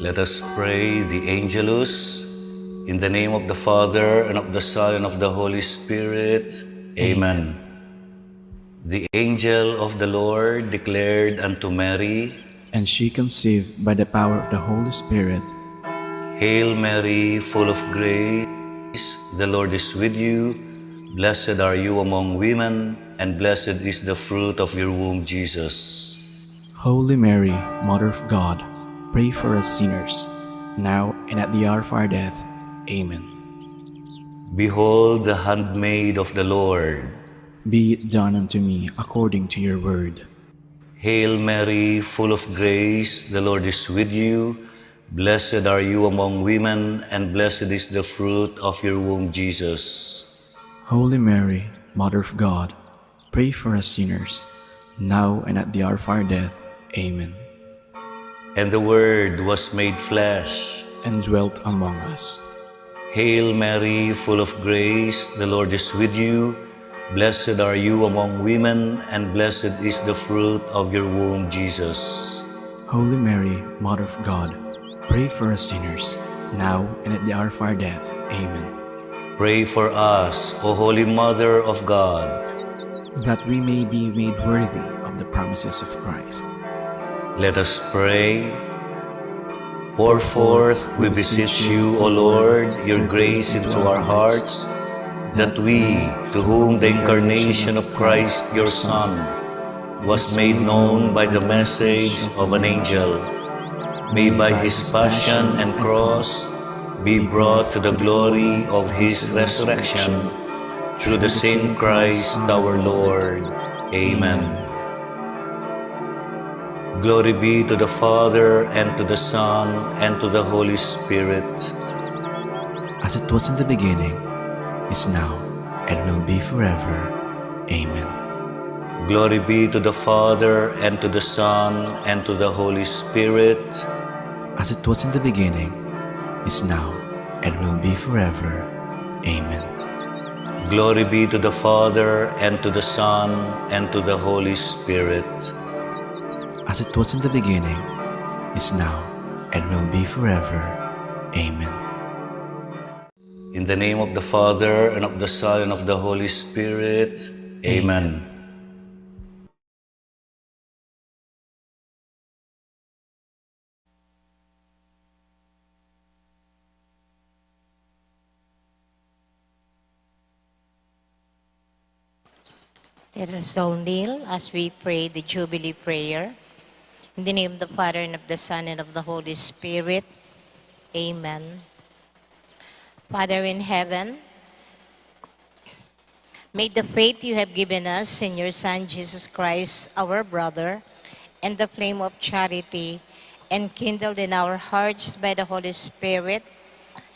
Let us pray the Angelus. In the name of the Father, and of the Son, and of the Holy Spirit. Amen. The angel of the Lord declared unto Mary, And she conceived by the power of the Holy Spirit. Hail Mary, full of grace, the Lord is with you. Blessed are you among women, and blessed is the fruit of your womb, Jesus. Holy Mary, Mother of God, pray for us sinners, now and at the hour of our death. Amen. Behold the handmaid of the Lord. Be it done unto me according to your word. Hail Mary, full of grace, the Lord is with you. Blessed are you among women, and blessed is the fruit of your womb, Jesus. Holy Mary, Mother of God, pray for us sinners, now and at the hour of our death. Amen. And the Word was made flesh. And dwelt among us. Hail Mary, full of grace, the Lord is with you. Blessed are you among women, and blessed is the fruit of your womb, Jesus. Holy Mary, Mother of God, pray for us sinners, now and at the hour of our death. Amen. Pray for us, O Holy Mother of God, that we may be made worthy of the promises of Christ. Let us pray. Pour forth, we beseech you, O Lord, your grace into our hearts, that we, to whom the incarnation of Christ, your Son, was made known by the message of an angel, may by his passion and cross be brought to the glory of his resurrection, through the same Christ our Lord. Amen. Glory be to the Father, and to the Son, and to the Holy Spirit. As it was in the beginning, is now, and will be forever. Amen. Glory be to the Father, and to the Son, and to the Holy Spirit. As it was in the beginning, is now, and will be forever. Amen. Glory be to the Father, and to the Son, and to the Holy Spirit. As it was in the beginning, is now, and will be forever. Amen. In the name of the Father, and of the Son, and of the Holy Spirit. Amen. Let us all kneel as we pray the Jubilee prayer. In the name of the Father, and of the Son, and of the Holy Spirit. Amen. Father in heaven, may the faith you have given us in your Son, Jesus Christ, our brother, and the flame of charity, enkindled in our hearts by the Holy Spirit,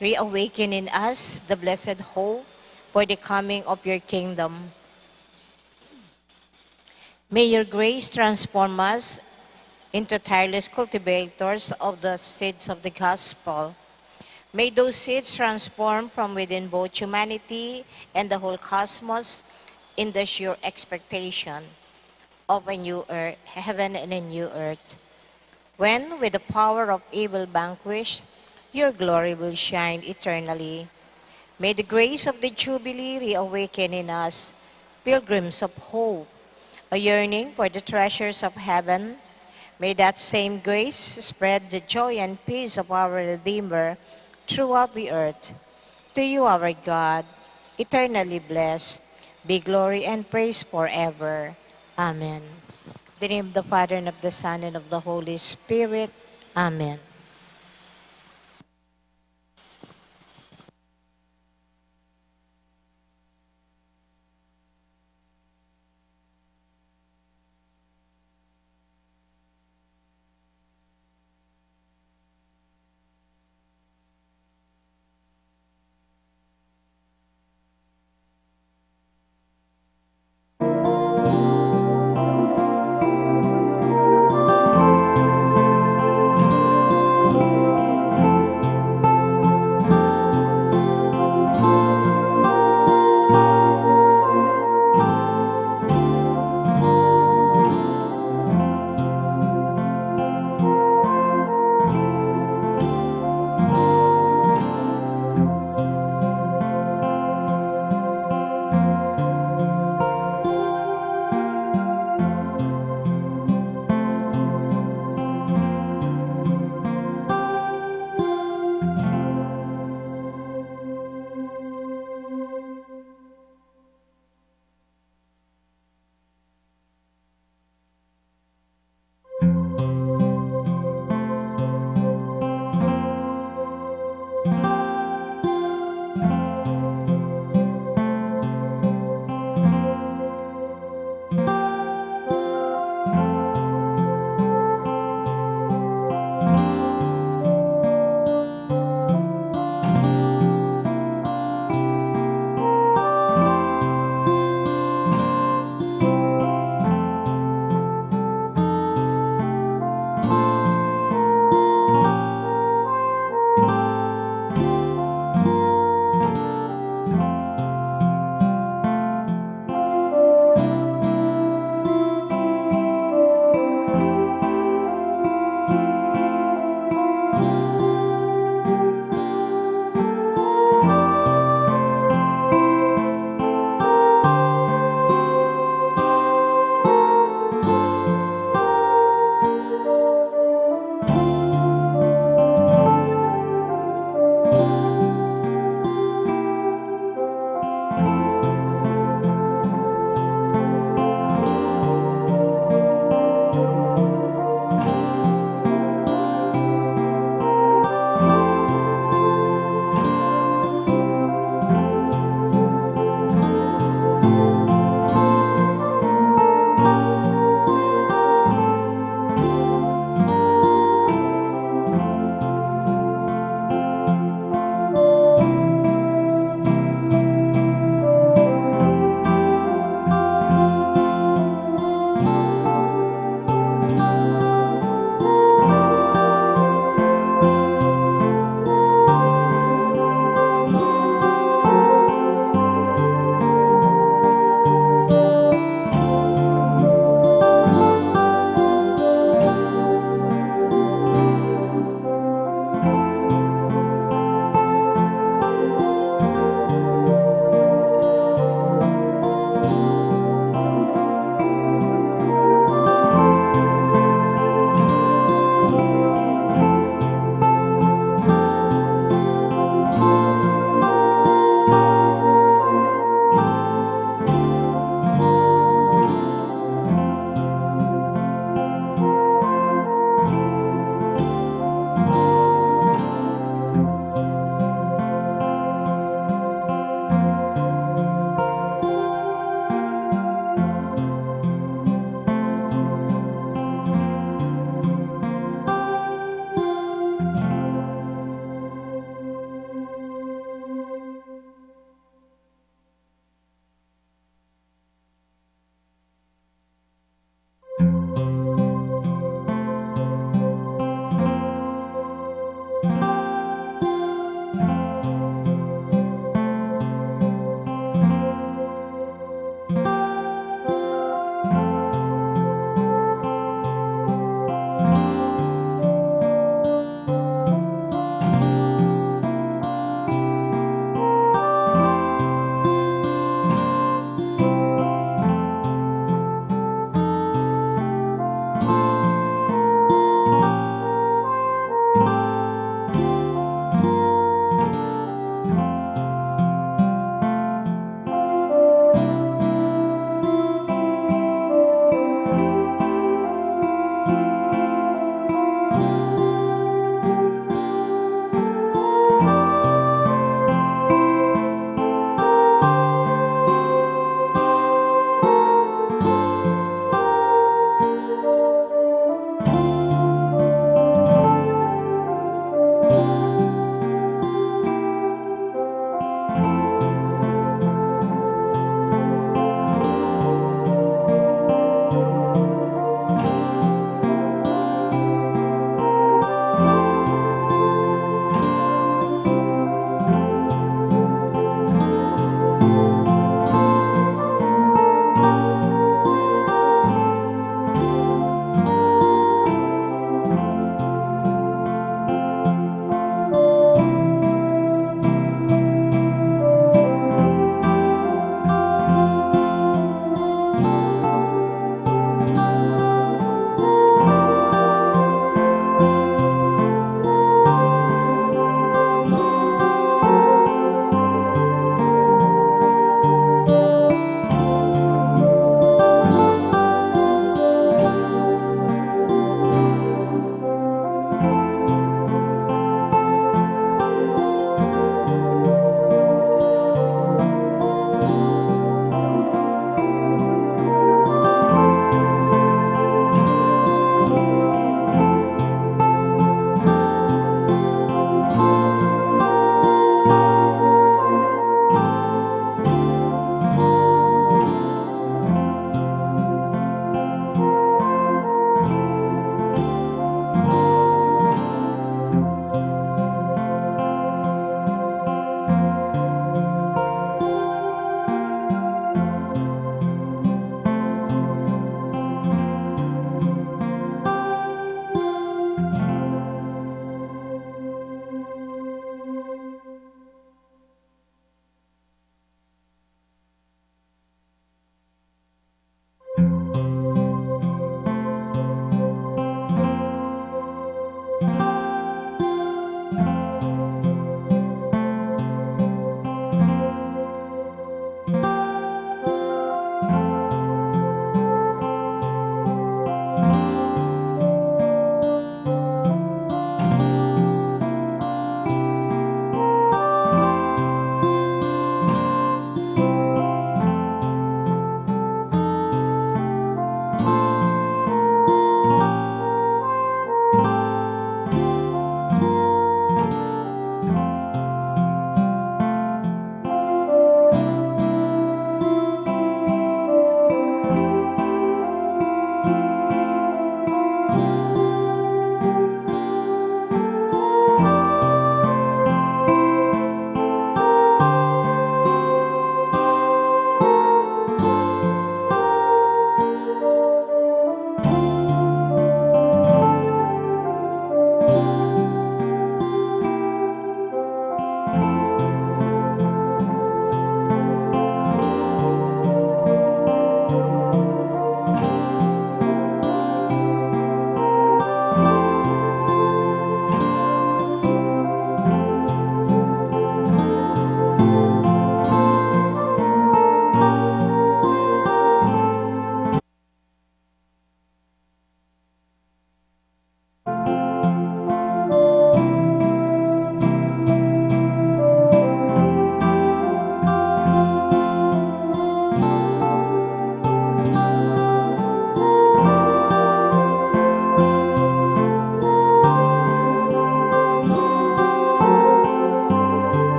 reawaken in us the blessed hope for the coming of your kingdom. May your grace transform us into tireless cultivators of the seeds of the gospel. May those seeds transform from within both humanity and the whole cosmos in the sure expectation of a new earth, heaven and a new earth, when, with the power of evil vanquished, your glory will shine eternally. May the grace of the Jubilee reawaken in us, pilgrims of hope, a yearning for the treasures of heaven. May that same grace spread the joy and peace of our Redeemer throughout the earth. To you, our God, eternally blessed, be glory and praise forever. Amen. In the name of the Father, and of the Son, and of the Holy Spirit. Amen.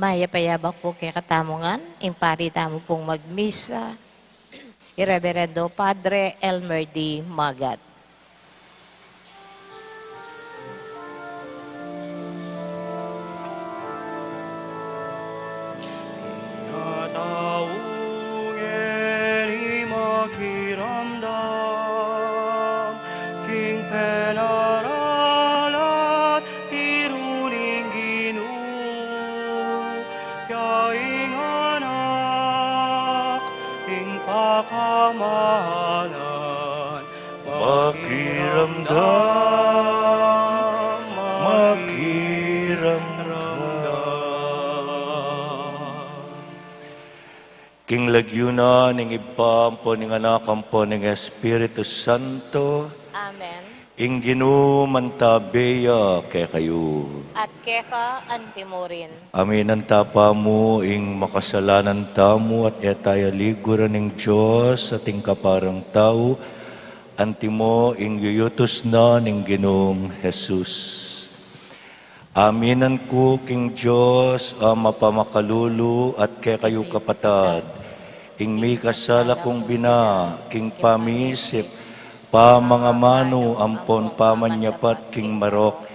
Maya payabak po kay katamongan, impari tamo pong magmisa, Ireverendo Padre Elmer D. Magat. Taungeri makiramdam king penaralat tiruning Ginoo yaing anak ing pakamahalan King lagyuna ning ipampo ning anakam po ning Espiritu Santo, Amen. ing Ginoo mantabeya kay kayo. At keka antimorin. Amin ang tapa mo, ing makasalanan tamo at etaya liguran ng Diyos at ing kaparang tao, antimo ing yuyutos na ning Ginoong Jesus. Aminan ko king Diyos ama pamakalulu at kay kayo kapatad, ing may kasala kong bina, king pamisip, pamangamano ampon pamanyapat king marok,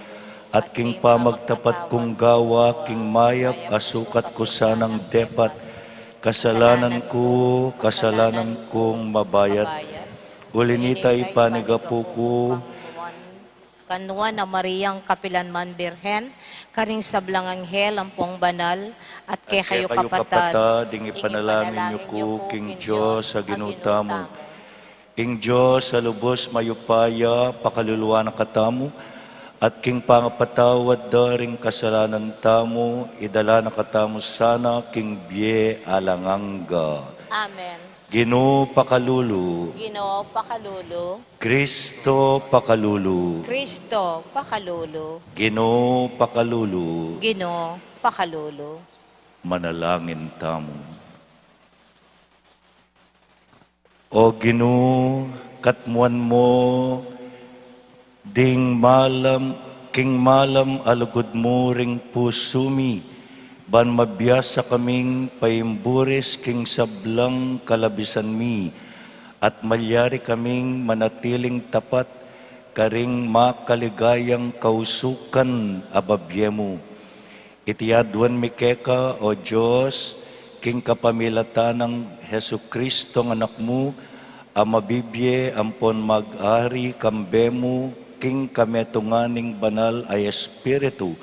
at king pamagtapat kong gawa, king mayap asukat ko sanang depat, kasalanan kong mabayat, ulinitay panigapo ko, Kanwa na Mariang Kapilanman Birhen, karing sablang anghel ang pong banal, at kay kayo kapatad, ing ipanalangin niyo ko, king Diyos sa ginutamo. Ing Diyos sa lubos mayupaya, pakaluluwa na katamo, at king pangapatawad daring kasalanan tamo, idala na katamo sana, king biye alanganga. Amen. Ginoo pakalulu, Ginoo pakalulu, Kristo pakalulu, Kristo pakalulu, Ginoo pakalulu, Ginoo pakalulu. manalangin tamo. O Ginoo, katmuan mo, ding malam, king malam alugod mo ring pusumi, ban mabiyasa kaming paimburis king sablang kalabisan mi, at malyari kaming manatiling tapat, karing makaligayang kausukan ababyemo. Itiadwan mi keka, O Diyos, king kapamilatan ng Hesu Kristo ng anak mo, amabibye ampon mag-ari kambemo, king kametunganing banal ay Espiritu,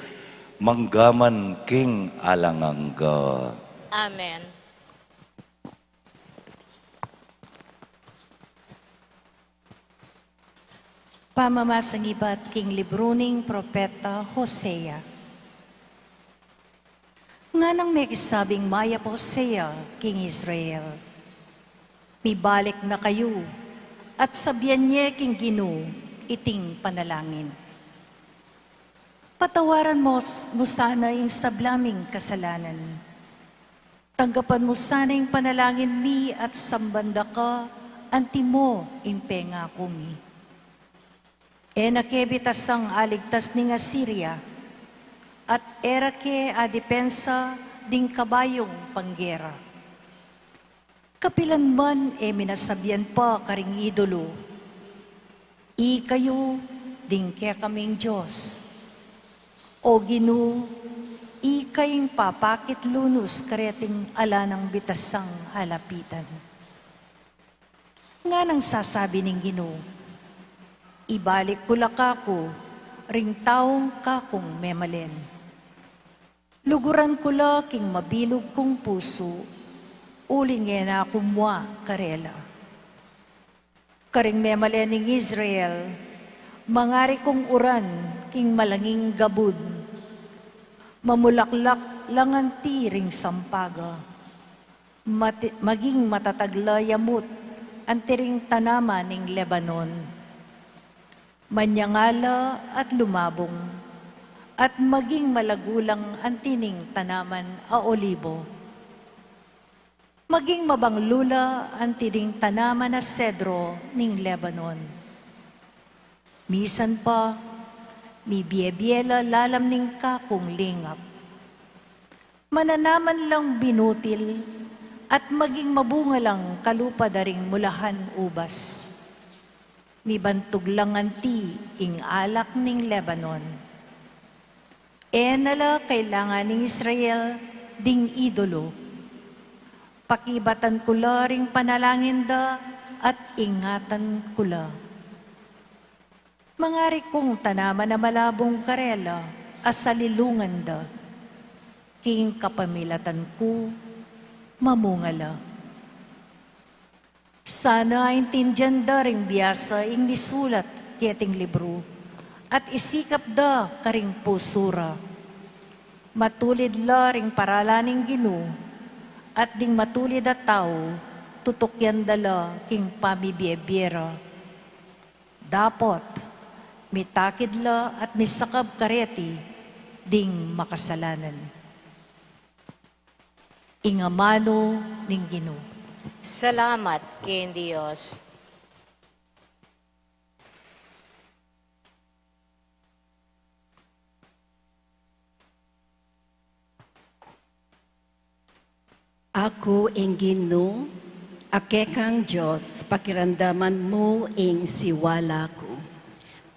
manggaman king alangangga. Amen. Pamamasangibat king libruning propeta Hosea. Nga nang may kisabing maya po Hosea, king Israel. Mibalik na kayo, at sabyan niya king Ginoo, iting panalangin. Patawaran mo sana yung sablaming kasalanan. Tanggapan mo sana yung panalangin mi at sambanda ka, anti mo impenga kumi. Nakebitas ang aligtas ning Assyria, at erake a depensa ding kabayong panggera. Kapilan man minasabyan pa karing idolo, kayo ding kaya kaming Diyos. O Ginoo, ikayong papakit lunos kareting ala ng bitasang halapitan. Nga nang sasabi ning Ginoo, ibalik ko lakako, ring taong kakong memalen. Luguran ko laking mabilog kong puso, ulingin na kumwa karela. Karing memalen ning Israel, mangari kong uran, king malanging gabud, mamulaklak langanti ring sampaga, maging matatagla yamut, antiring tanama ning Lebanon. Manyangala at lumabong, at maging malagulang antining tanaman a olibo. Maging mabanglula antining tanaman na sedro ning Lebanon. Misan pa, mi biyela lalam ning kakong lingap. mananaman lang binutil, at maging mabunga lang kalupa daring mulahan ubas. Mibantog lang anti ing alak ning Lebanon. Nala kailangan ning Israel ding idolo. Pakibatan kula ring panalangin da at ingatan kula. Mangari kong tanaman na malabong karela asalilungan da. King kapamilatan ko, mamungala. Sana intindihan da ring biyasa ing nisulat kiyating libro at isikap da karing pusura. Matulid la ring paralaning Ginoo at ding matulid a tao tutukyan dala king pamibiyebiyera. Dapot, mitakid la at misakab kareti ding makasalanan. Ingamano ning Ginoo. Salamat kay Diyos. Ako ing Ginoo, akekang Diyos, pakiramdaman mo ing siwala ko.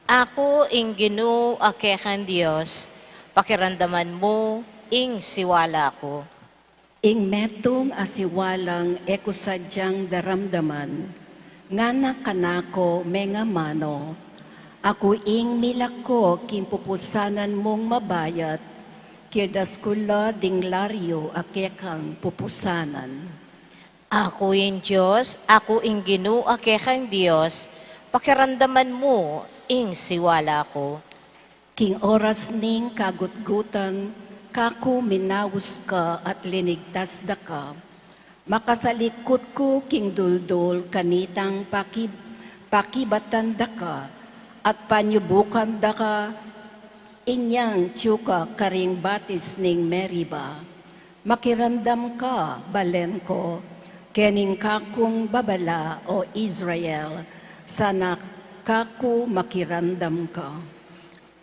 Ako ing Ginoo akekan Dios, pakiramdaman mo ing siwala ko. Ing metong asiwalang eko sadyang daramdaman, ngana kanako menga mano, ako ing milako king pupusanan mong mabayat, kirdas kula ding laryo akekang pupusanan. Ako ing Diyos, ako ing Ginoo akekan Dios, pakiramdaman mo ing siwala ko. King oras ning kagutgutan, kako minawus ka at linigtas da ka. Makasalikot ko king duldul kanitang pakibatan da ka at panyubukan da ka inyang tsuka karing batis ning Meriba. Makiramdam ka, balen ko, kening kakong babala o Israel, sana kako makiramdam ka.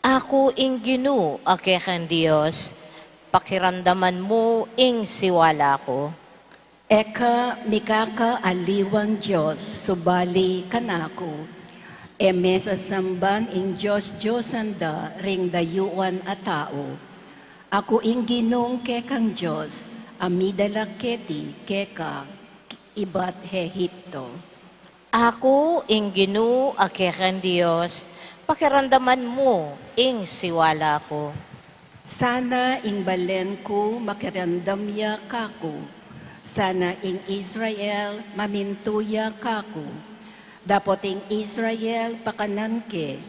Ako ing Ginoo akekan Dios, pakiramdaman mo ing siwala ko. Eka mikaka aliwang Diyos, subali kanako. Mesa samban ing Diyos anda ring dayuan a tao. Ako ing Ginong kekang Diyos, amidala keti keka ibat Hehipto. Ako ing Ginoo akekan Dios, pakiramdaman mo ing siwala ko. Sana ing balen ko makiramdamya kako. Sana ing Israel mamintuya kako. Dapot ing Israel pakanan ke,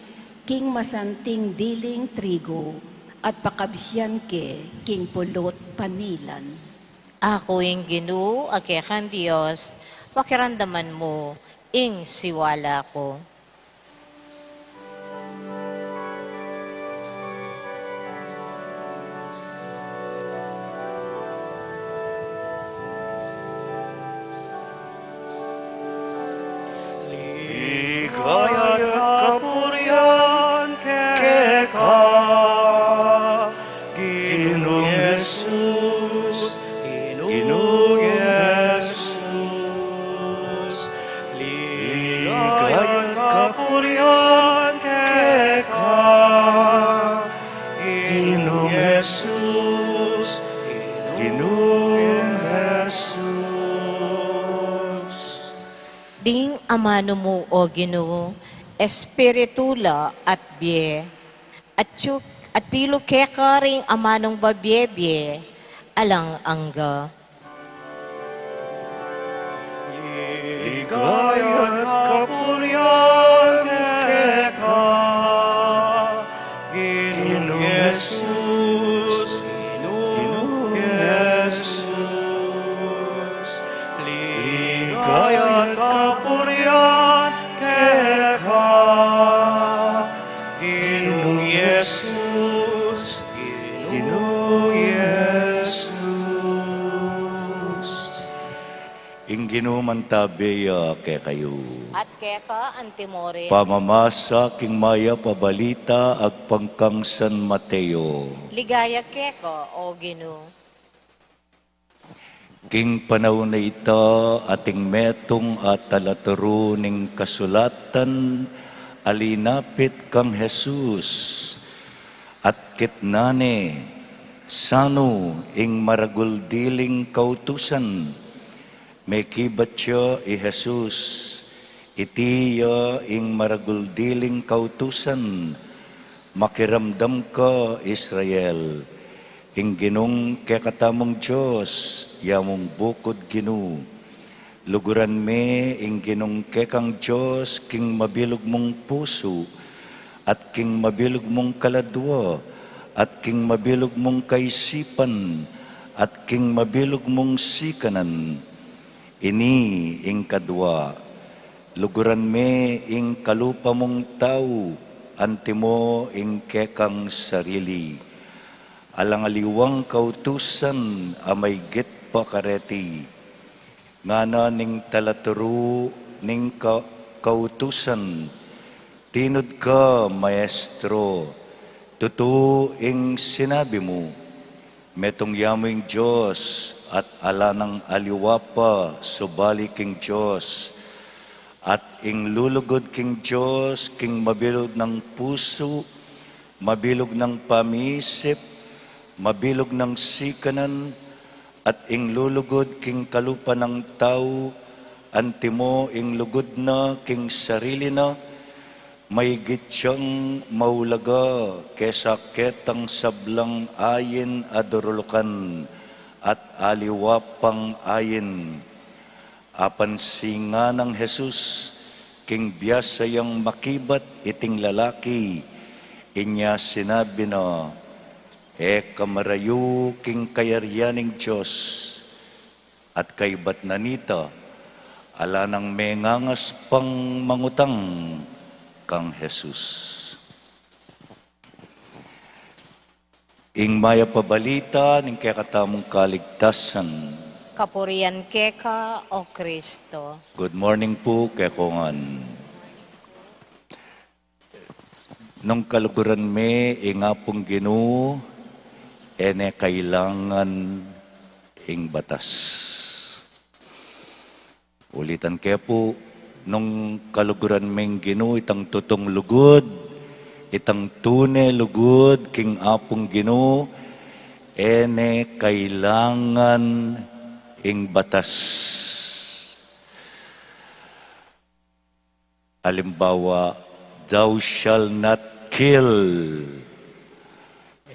king masanting diling trigo, at pakabsyan ke, king pulot panilan. Ako ing Ginoo akekan Dios, pakiramdaman mo ing siwala ko. Ligaya kapurian keka, Ginoong Jesus, Ginoong Jesus. Ligaya kapurian keka, Ginoong Jesus, Ginoong Jesus. Ding amano mo o Ginoo, espiritula at bie, at tilo keka ring amanong babyebye, alang angga. Ligaya kapurian keka, Ginoong Jesus, Ginoong Jesus. Ligaya kapurian keka, Ginoong Jesus, Ginoong Jesus. Ing ginuman tabeya kay kayo. At keka antimore, Pamamasa king maya pabalita ag pangkang San Mateo. ligaya keka o Ginoo. King panahon na ita ating metong at talaturo ning kasulatan alinapit kang Jesus at kitnane sano ing maraguldiling kautusan may kibatya i Jesus itiya ing maraguldiling kautusan makiramdam ka Israel ing ginong kekatamong Diyos, yamong bukod ginu. Luguran me ing ginong kekang Diyos, king mabilog mong puso, at king mabilog mong kaladwa, at king mabilog mong kaisipan, at king mabilog mong sikanan. Ini ing kadwa, luguran me ing kalupa mong tao, antimo ing kekang sarili. Alangaliwang kautusan amay git pa kareti. Ngana ning talaturo ning kautusan. Tinod ka, maestro. Totoo ing sinabi mo. Metong yamoing Diyos at ala ng aliwa pa subali king Diyos. At ing lulugod king Diyos, king mabilog ng puso, mabilog ng pamisip, mabilog ng sikanan, at ing lulugod king kalupa ng tao, antimo ing lugod na king sarili na, may gitsiyang maulaga, kesa ketang sablang ayin adorolokan, at aliwapang ayin. Apan singa ng Jesus, king biyasayang makibat iting lalaki, inya sinabi na, kamarayo king kayaryaning Diyos at kay batnanita ala nang mengangas pang mangutang kang Jesus. Ing maya pabalita ning kakatamong kaligtasan. Kapurian keka, O Kristo. Good morning po, kekongan. Nung kaluguran me, ingapong Ginoo, ene kailangan ing batas. Ulitan kaya po, nung kaluguran meng Ginoo, itang tutong lugod, itang tune lugod, king apong Ginoo, ene kailangan ing batas. Halimbawa, thou shall not kill.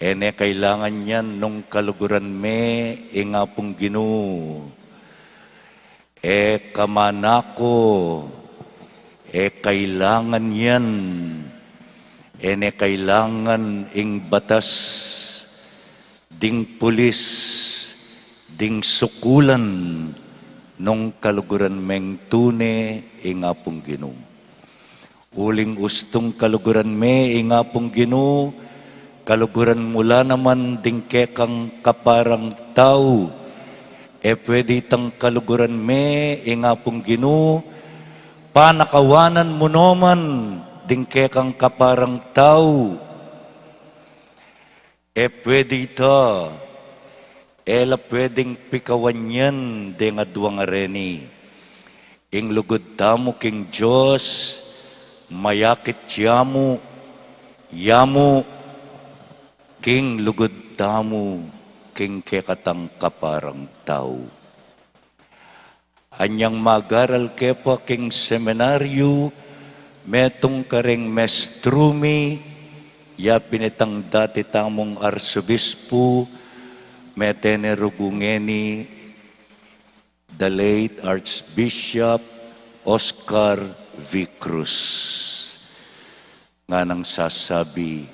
Ene kailangan yan nung kaluguran me ingapong Ginoo. Kamanako. Kailangan yan. Ene kailangan ing batas. Ding pulis. Ding sukulan. Nung kaluguran meng tune ingapong Ginoo. Uling ustong kaluguran me ingapong Ginoo. Kaluguran mula naman dingke kang kaparang tao. Pwede itang kaluguran me, ingapong Ginoo, panakawanan mo naman dingke kang kaparang tao. Pwede ita, ela pwedeng pikawan yan, de nga duwang areni. Ing lugod tamo king Diyos, mayakit yamu, king lugod tamo, king kekatang kaparang tao. Anyang magaral kepa king seminaryo, metong karing mestrumi, ya pinitang dati tamong arsobispo, metene rugungeni, the late Archbishop Oscar V. Cruz. Nga nang sasabi,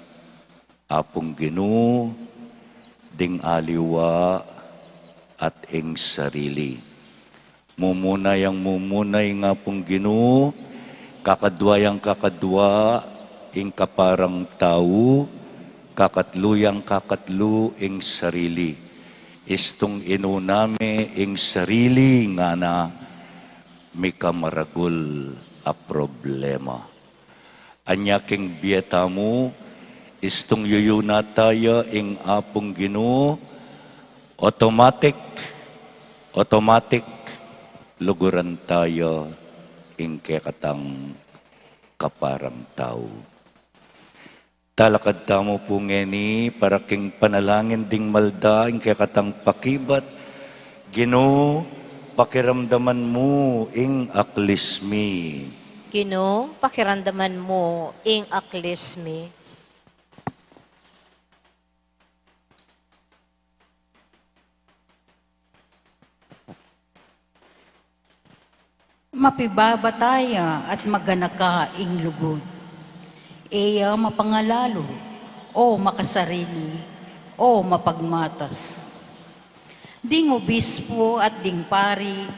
apong Ginoo, ding aliwa at ing sarili. Mumunay nga pong Ginoo, kakadwayang kakadwa, ing kaparang tao, kakatluyang kakatlu ing sarili. Istong inunami ing sarili nga na may kamaragul a problema. Anya king biyeta mo, istong yuyuna tayo ing apong Ginoo, automatic luguran tayo ing katang kaparang tao. Talakad tamo po ngeni para king panalangin ding malda ing katang pakibat, Ginoo, pakiramdaman mo ing aklismi. Ginoo, pakiramdaman mo ing aklismi. Mapibabataya at maganaka ing lugod. Eya mapangalalo, o makasarili, o mapagmatas. Ding obispo at ding pari,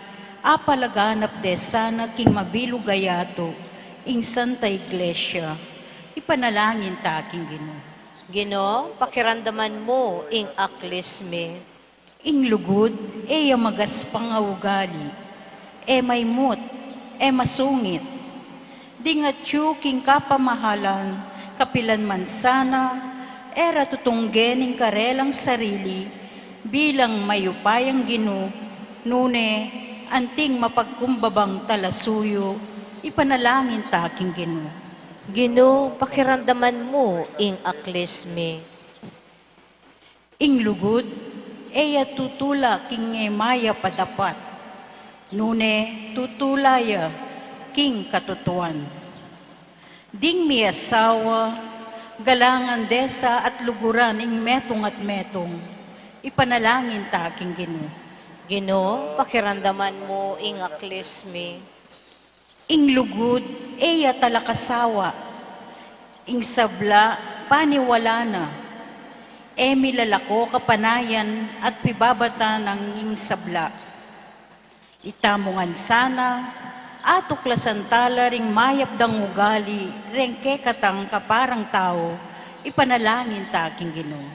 apalaganap de sana king mabilugayato, ing Santa Iglesia, ipanalangin ta king Ginoo. Ginoo, pakiramdaman mo ing aklismi. Ing lugod, eya magaspang ugali, maymut, masungit. Di nga king kapamahalan, kapilan man sana, era tutunggening karelang sarili, bilang mayupayang Ginoo, nune, anting mapagkumbabang talasuyo, ipanalangin taking Ginoo. Ginoo, pakiramdaman mo ing aklismi. Ing lugod, eya tutula king maya padapat, nune tutulaya king katutuan. Ding mi asawa, galangan desa at luguran ing metong at metong, ipanalangin taking Ginoo. Ginoo, pakiramdaman mo ing aklismi. Ing lugod, eya talakasawa, ing sabla, paniwala na, milalako kapanayan at pibabata ng ing sabla. Itamungan sana, atuklasan tala ring mayap dang ugali, rengke katang kaparang tao, ipanalangin taking Ginoo.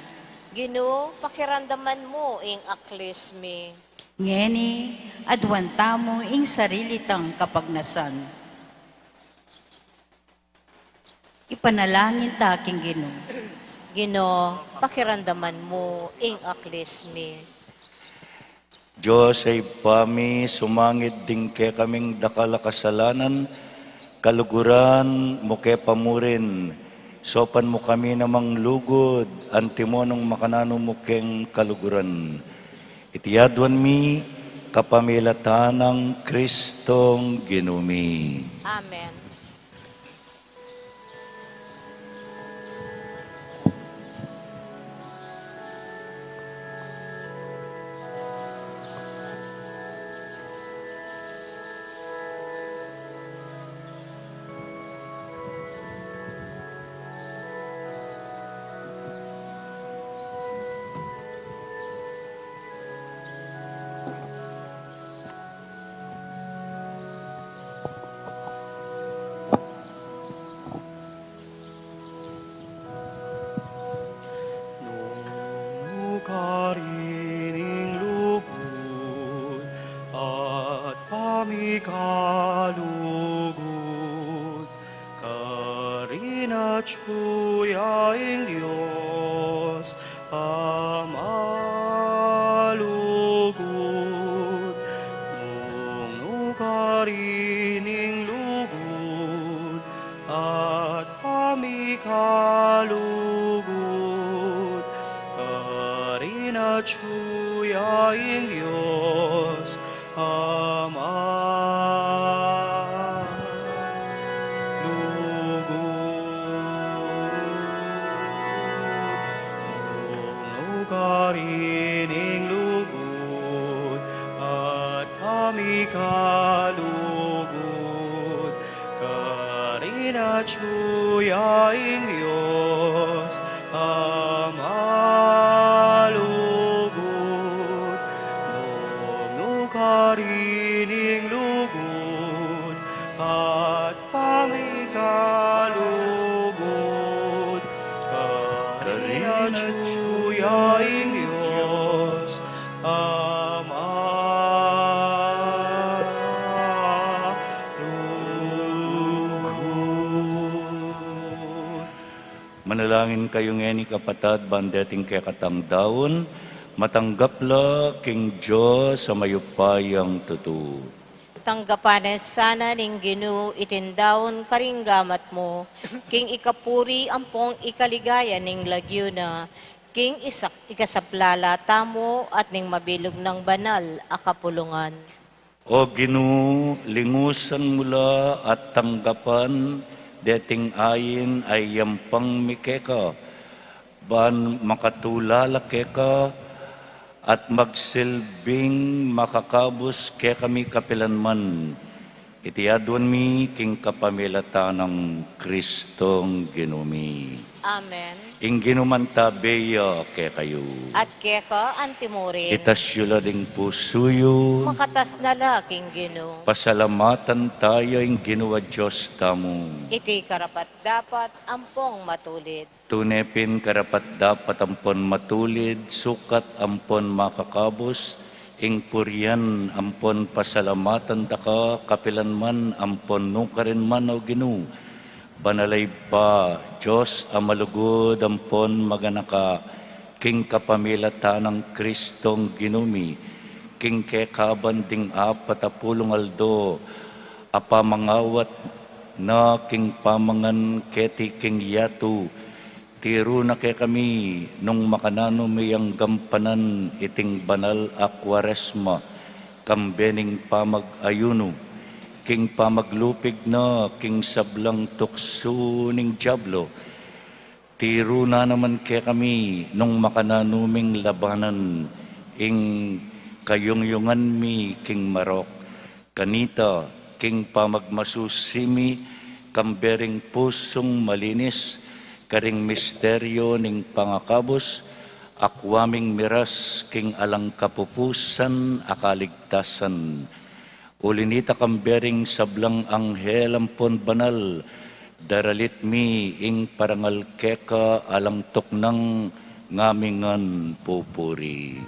Ginoo, pakiramdaman mo ing aklismi. Ngeni, adwanta mo ing sarili tang kapagnasan. Ipanalangin taking Ginoo. Ginoo, pakiramdaman mo ing aklismi. Diyos ay pami, sumangit din ke kaming dakala kasalanan, kaluguran mo ke pamurin, sopan mo kami namang lugod, antimonong makanano mo keng kaluguran. Itiyadwan mi, kapamilatan ng Kristong Ginumi. Amen. Karining lugod at pamikalugod, karina tsuyaing Diyos, amalugod, nung karining lugod at pamikalugod, Chuyaing Diyos, Ama. Lugod, karining lugod, at pamikalugod, karina chuyaing Diyos, Ama. Karining lugod at pamikalugod, karina chuyaing Diyos, Ama. Lugod. Manalangin kayo ngeni kapatad, bandeting kaya katang daon, Matanggapla king Diyos sa mayupayang tutu. Tanggapanes sana ning Ginoo itindawon karinggamat mo, king ikapuri ampong ikaligaya ning lagyo na, king ikasaplala tamo at ning mabilog ng banal akapulungan. O Ginoo, lingusan mula at tanggapan, deting ayin ay yampang mikeka, ban makatulala keka, at magsilbing makakabos ke kami kapilanman. Itiadwan mi king kapamilata ng Kristong Ginumi. Amen. Ing ginumanta beya ke kayo. At keka antimurin, Itasyula ding pusuyo. makatas na laking Ginoo. Pasalamatan tayo ing ginawa Diyos tamo. Iti karapat dapat ampong matulid. Tunepin karapat dapat ampon matulid, sukat ampon makakabos, ing puryan ampon pasalamatan taka, kapilanman ampon nukarin man o Ginoo. Banalay pa, Diyos amalugod ampon maganaka, king kapamilata ng Kristong Ginumi, king kekaban ding apatapulong aldo, apamangawat na king pamangan keti king yatu, tiro na kay kami nung makanano miyang gampanan iting banal a Kwaresma, kambening pamag-ayuno, king pamaglupig na king sablang tukso ning Diablo. Tiro na naman kay kami nung makananuming labanan, ing kayungyungan mi king marok, kanita king pamagmasusimi, kambering pusong malinis, karing misteryo ning pangakabos, akwaming miras king alang kapupusan akaligtasan. Ulinita kambering sablang anghel ampon banal, daralit mi ing parangal keka alang toknang ngamingan pupuri.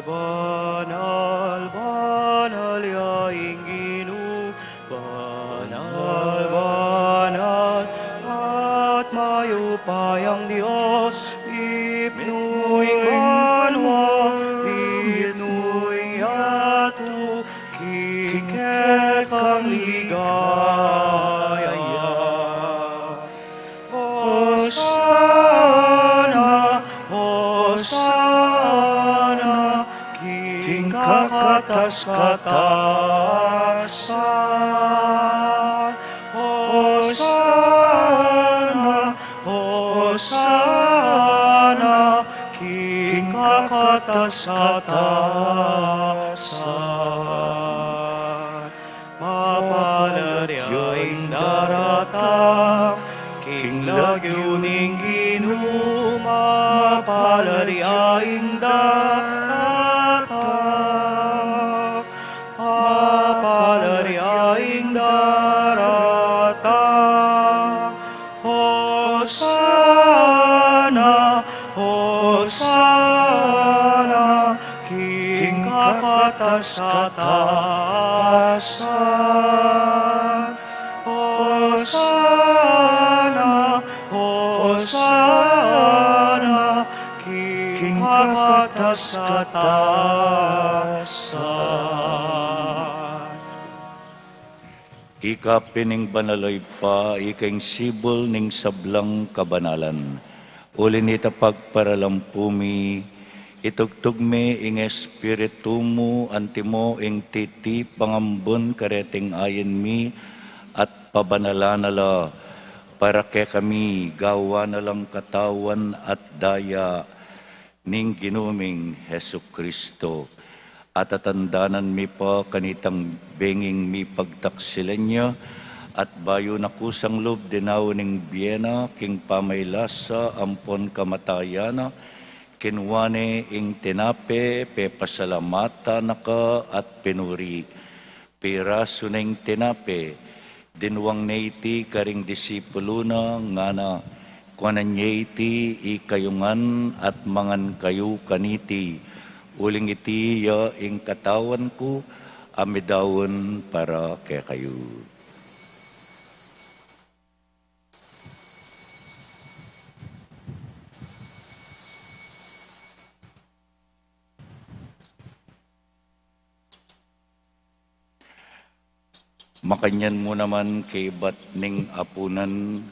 Banal, banal, yaing Ginoo, banal, banal, at mayupayang Diyos, ipnuing banwa, ipnuing yatu, kikekang ligaya. Hosana, Hosana, King kakatas-katasan. Hosana, Hosana, King kakatas-katasan. Mapalad yaing daratang, King lagyo ning Ginoo, mapalad yaing daratang, mapalad yaing daratang. Hosana, Hosana, King kakatas-katasan. Hosana, Hosana, King kakatas-katasan. Ika pining banaloy pa, ikaing sibol ning sablang kabanalan. Ulinita pagparalampumi, itugtog me ing espiritu mo, antimo ing titi pangambon kareting ayen mi, at pabanala para kay kami gawa na lang katawan at daya ning ginuming Hesu Kristo. At atandanan mi pa kanitang benging mi pagtaksilan niya, at bayo na kusang loob dinaw ning Biena, king pamaylasa ampon kamatayana, kinwane ing tinape, pe pasalamata naka at pinuri. Piraso na ing tinape, dinwang naiti karing disipulo na ngana, kuanan niya iti ikayungan at mangan kayo kaniti, Uling iti ya ing katawan ko, amidawon para kay kayo. Makanyan mo naman kay bat ning apunan,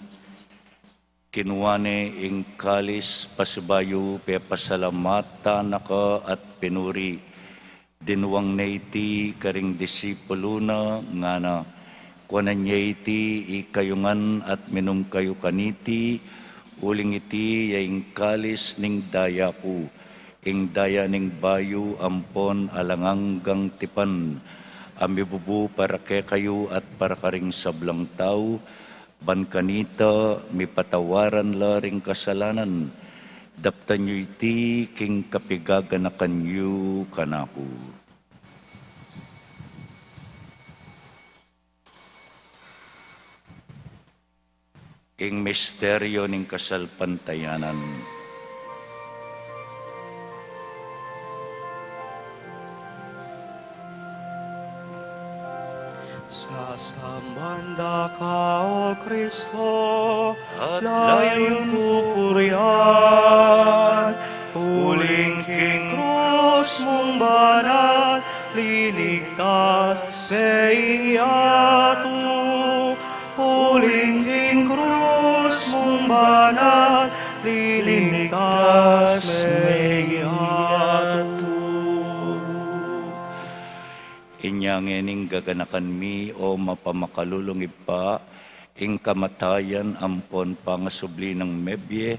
kinuwane ing kalis pasibayo pe pasalamata naka at pinuri. Dinuwang na iti karing disipulo na nga na kuanan niya iti ikayungan at minum kayo kaniti, uling iti yaing kalis ning daya ko, ing daya ning bayo ampon alanganggang tipan, amibubu para ke kayo at para karing sablang tao, ban kanita mi patawaran la ring kasalanan, daptan nyo iti king kapigaganakan yu kanako. Ing misteryo ning kasalpantayanan. Sasamanda ka, O Kristo, At layong pupurihan, huling king krus mong banal, linigtas beiyatu. Huling king krus mong banal, linigtas beiyatu. Inyangening gaganakan mi o mapamakalulong ipa, ing kamatayan ampon pangasubli ng mebye,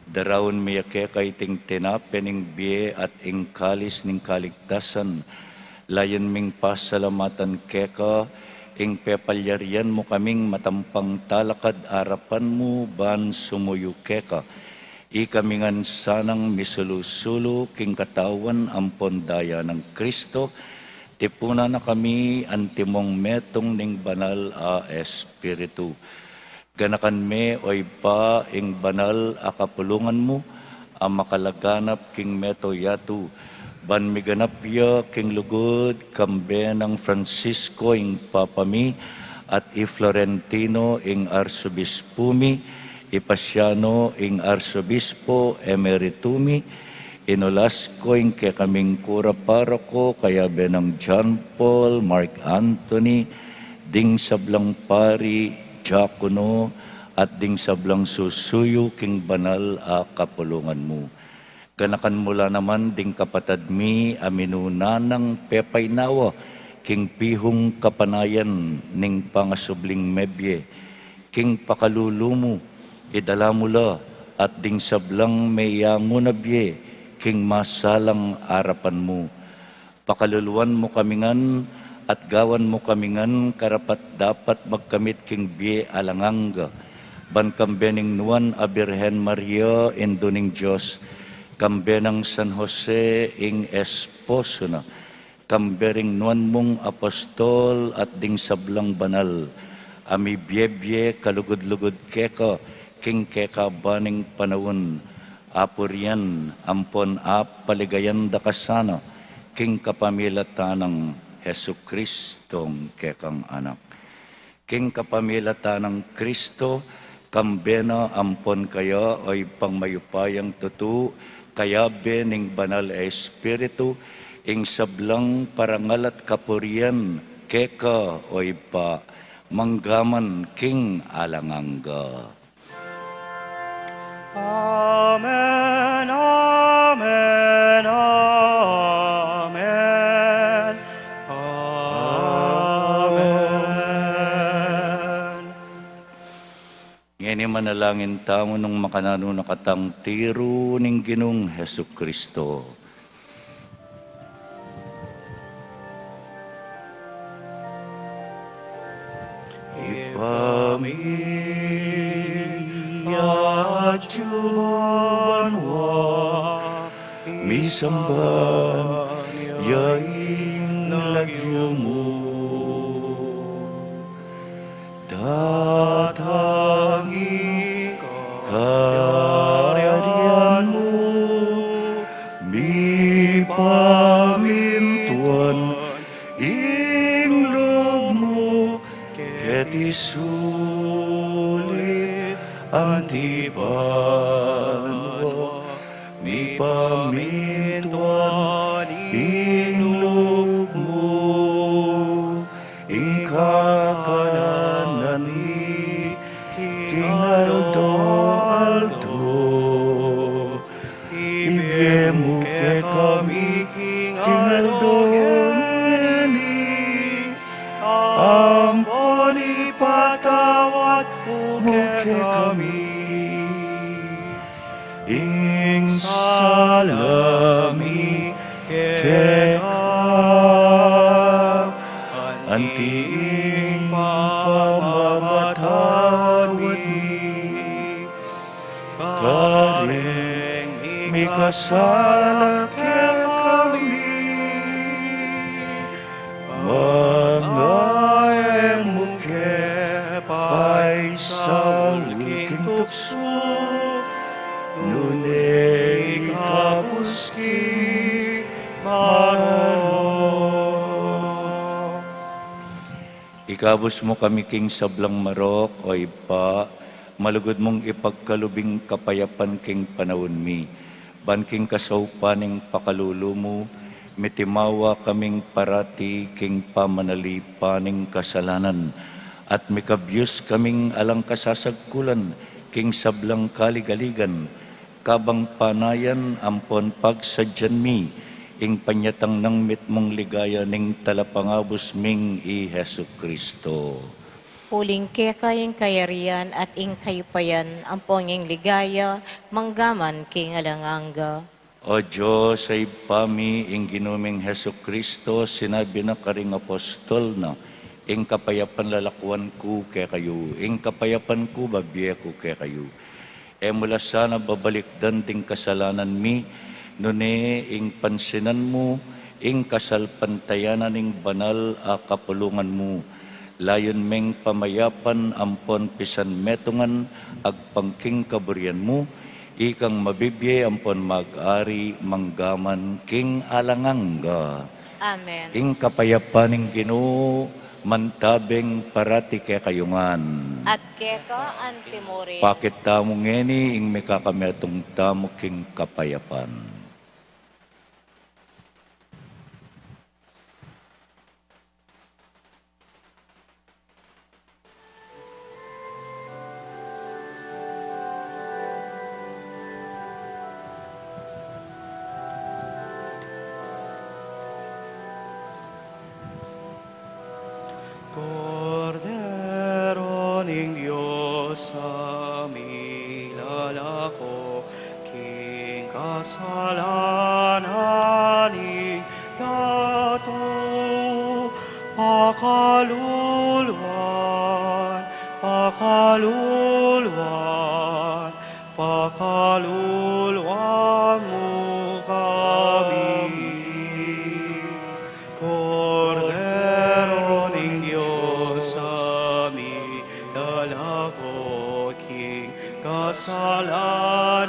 darawon miyake kay ting tinapen ing biye at ing kalis ning kaligtasan, layan ming pasalamatan keka, ing pepalyarian mo kaming matampang talakad arapan mo ban sumuyo keka, ikamingan sanang misulusulo king katawan ampon daya ng Kristo, tipuna na kami antimong metong ning banal a Espiritu. Ganakan me oy pa ing banal a kapulungan mo, ang makalaganap king meto yatu, ban miganap ya king lugod kambe ng Francisco ing papami, at i Florentino ing arsobispumi, ipasiano ing arsobispo emeritumi, inulas ko ing ke kaming kura paroko, kaya benang John Paul, Mark Anthony, ding sablang pari, diakono, at ding sablang susuyo king banal a kapulungan mo. Ganakan mula naman ding kapatad mi aminunanang pepay nawa, king pihong kapanayan ning pangasubling mebye, king pakalulumo, idala mula, at ding sablang mayangunabye, king masalang arapan mo. Pakaluluan mo kamingan at gawan mo kamingan karapat dapat magkamit king biye alanganga. Ban kambening nuan a Birhen Maria induning Diyos, kambenang San Jose ing esposo na, kambering nuan mong apostol at ding sablang banal, ami biyebye kalugod-lugod keka, king keka baning panawon, apurian, ampon paligayan da kasana, king kapamilatanang Hesu Kristong kekang anak. King kapamilatanang Kristo, kambena ampon kaya ay pangmayupayang tutu, kaya bening banal Espiritu, ing sablang parangal at kapurian, keka oy pa, manggaman king alanganga. Amen, amen, amen, amen. Ngeni manalangin tamo nung makanano nakatang tiro ning Ginong Hesu Kristo. Ipamiyajuanwa, Misamban yaing lagyo mo, datangi karyan mo, mi pamintuan inglog mo, ikakanan ni Kinaldo Aldo, ibe mo ke kami Kinaldo ngeni, ampon ipatawad mo ke kami. Ing salami kekam anting pamamatami kareng mikasala kekami mga emuke paisang king tukso nunay kapuski marano. Ikabos mo kami king sablang marok, o ipa, malugod mong ipagkalubing kapayapan king panahon mi. Ban king kasaupaning pakalulu mo, mitimawa kaming parati king pamanalipaning kasalanan, at mikabyus kaming alang kasasagkulan king sablang kaligaligan, kabang panayan ampon pagsadyan mi, ing panyatang ng mitmong ligaya ning talapangabos ming i Hesu Kristo. Puling kekayang kayarian at ing kayupayan, ang ponging ligaya, manggaman king alanganga. O Diyos, ay pami ing ginuming Hesu Kristo, sinabi na karing apostol na, ing kapayapan lalakwan ko kay kayo, ing kapayapan ko babiye ko kay kayo. E mula sana babalikdan ding kasalanan mi, nune ing pansinan mo, ing kasalpantayanan ing banal a kapulungan mo. Layon meng pamayapan ampon pisan metungan agpangking kaburian mo, ikang mabibye ampon mag-ari manggaman king alanganga. Amen. Ing kapayapaning Ginoo mantabeng parati kay kayungan. At keka antimore. Pakit tamo ngeni ing mekakametong tamo king kapayapan. Cordero ning Diyos sa milalako, king kasalanan ning yato, pakaluluan, pakaluluan, pakaluluan mo kami. Cordero ning Diyos sa milalako, king kasalanan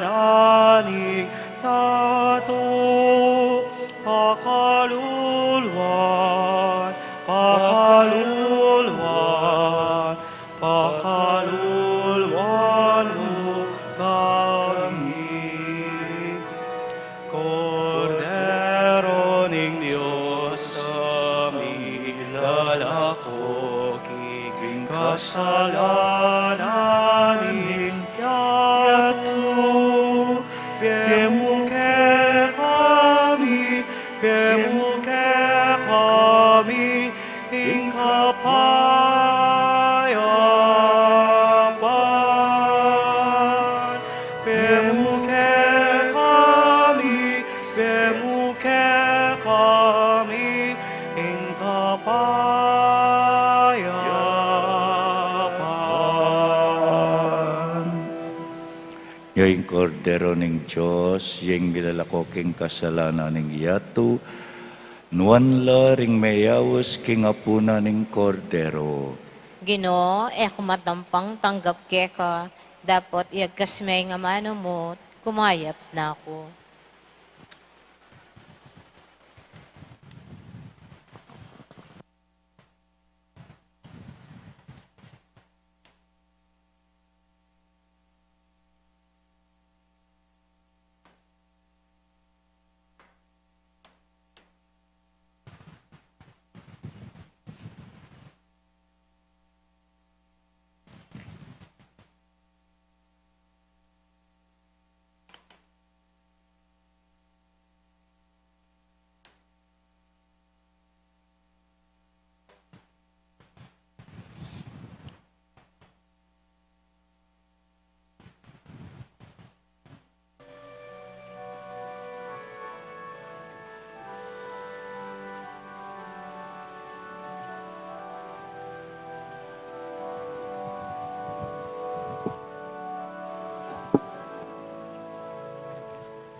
ning yato, pakaluluan, pakaluluan, pakaluluan mo kami. Cordero ning Diyos sa milalako, king kasalanan ning yato, bemuke kami, bemuke kami, ing kapayapan. Bemuke kami, bemuke kami, ing kapayapan. Yoing kordero ning Diyos, yung milalako king kasalanan ning yato, nuan la ring mayawos king apuna ning kordero. Ginoo, kumatampang tanggap keka, dapat iagkasmay nga mano mo, kumayat na ako.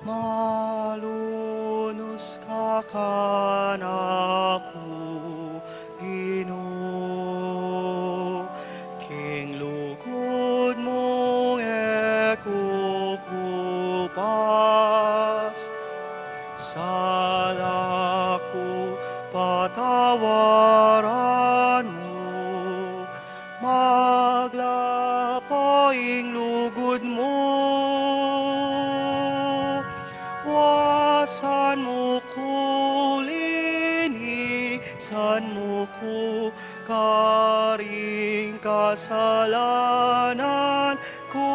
malunos ka kanako, Ginoo. King lugod mong ekukupas, sala ko patawaran mo, maglapoing lugod mo. Wasan mo ko, linisan mo ko, karing kasalanan ko.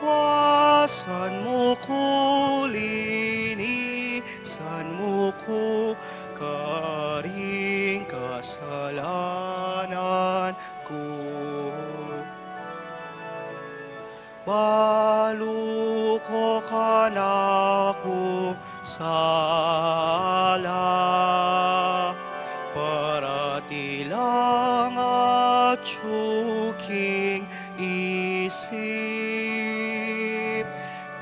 Wasan mo ko, linisan mo ko, karing kasalanan ko. Balo ko kanako sala, para tilang at tsuking isip.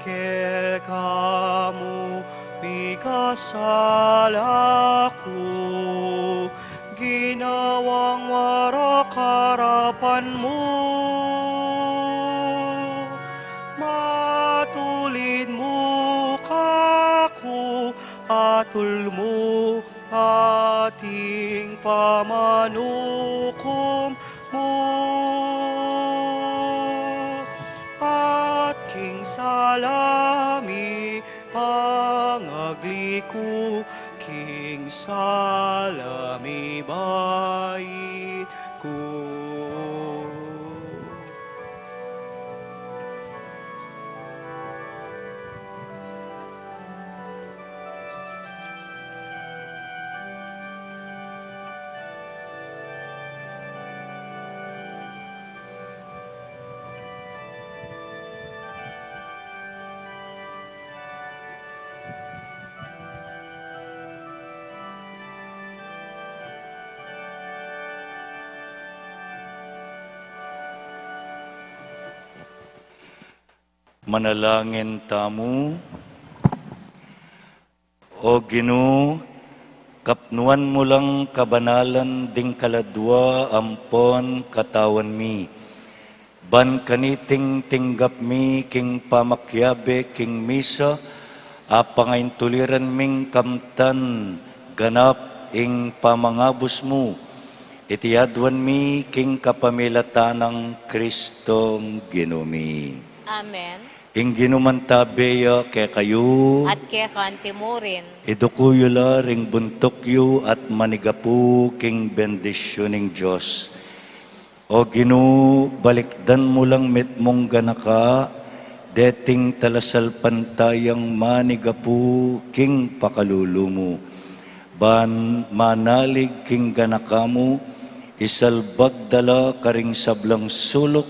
Kel kamo bikasala ko, ginawang warak harapan mo. Matulid mo kako, atul mo ating pamanukom mo. At king salami pangagliku, king salami bait ko. Manalangin tamu. O Ginoo, kapnuan mo lang kabanalan ding kaladwa ampon katawan mi. Ban kaniting tinggap mi king pamakyabe king misa, apangain tuliran ming kamtan ganap ing pamangabos mo. Itiadwan mi king kapamilatanang Kristong Ginumi. Amen. Ing ginumantabeya kay kayo, At kaya kanti mo rin. idukuyo la ring buntokyo at manigapu king bendisyoning Diyos. O Ginoo, balikdan mo lang met mong ganaka, deting talasal pantayang manigapu king pakalulumo. Ban manalig king ganaka mo, isalbag dala karing sablang sulok,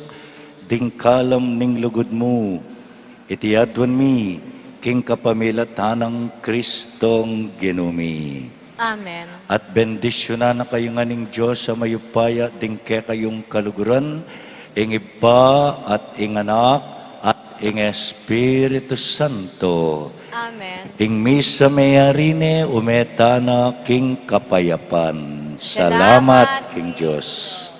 dingkalam ning lugod mo. Itiadwan mi, king kapamilatanang Kristong Ginumi. Amen. At bendisyonan na kayo nga ning Diyos sa mayupaya, dingke kayong kaluguran, ing Iba at ing Anak at ing Espiritu Santo. Amen. Ing misa mayarine, umetana king kapayapan. Salamat king Diyos.